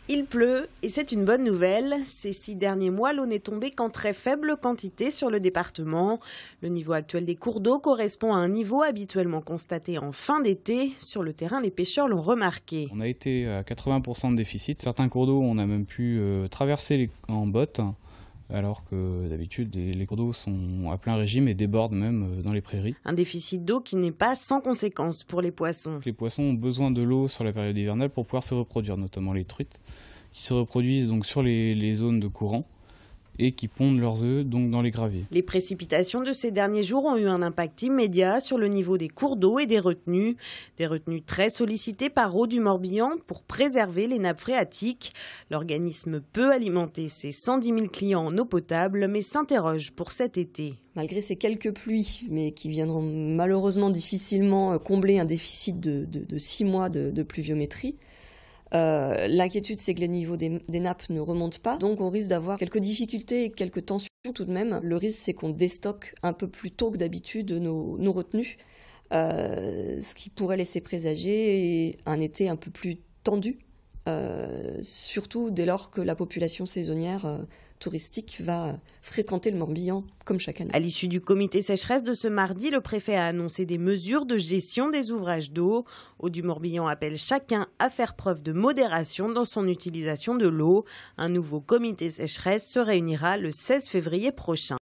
Il pleut et c'est une bonne nouvelle. Ces 6 derniers mois, l'eau n'est tombée qu'en très faible quantité sur le département. Le niveau actuel des cours d'eau correspond à un niveau habituellement constaté en fin d'été. Sur le terrain, les pêcheurs l'ont remarqué. On a été à 80% de déficit. Certains cours d'eau, on a même pu traverser en botte, alors que d'habitude, les cours d'eau sont à plein régime et débordent même dans les prairies. Un déficit d'eau qui n'est pas sans conséquences pour les poissons. Les poissons ont besoin de l'eau sur la période hivernale pour pouvoir se reproduire, notamment les truites, qui se reproduisent donc sur les zones de courant et qui pondent leurs œufs donc dans les graviers. Les précipitations de ces derniers jours ont eu un impact immédiat sur le niveau des cours d'eau et des retenues. Des retenues très sollicitées par Eau du Morbihan pour préserver les nappes phréatiques. L'organisme peut alimenter ses 110 000 clients en eau potable, mais s'interroge pour cet été. Malgré ces quelques pluies, mais qui viendront malheureusement difficilement combler un déficit de 6 mois de pluviométrie, l'inquiétude, c'est que les niveaux des nappes ne remontent pas, donc on risque d'avoir quelques difficultés et quelques tensions tout de même. Le risque, c'est qu'on déstocke un peu plus tôt que d'habitude nos retenues, ce qui pourrait laisser présager un été un peu plus tendu, surtout dès lors que la population saisonnière touristique va fréquenter le Morbihan comme chaque année. À l'issue du comité sécheresse de ce mardi, le préfet a annoncé des mesures de gestion des ouvrages d'eau. Eau du Morbihan appelle chacun à faire preuve de modération dans son utilisation de l'eau. Un nouveau comité sécheresse se réunira le 16 février prochain.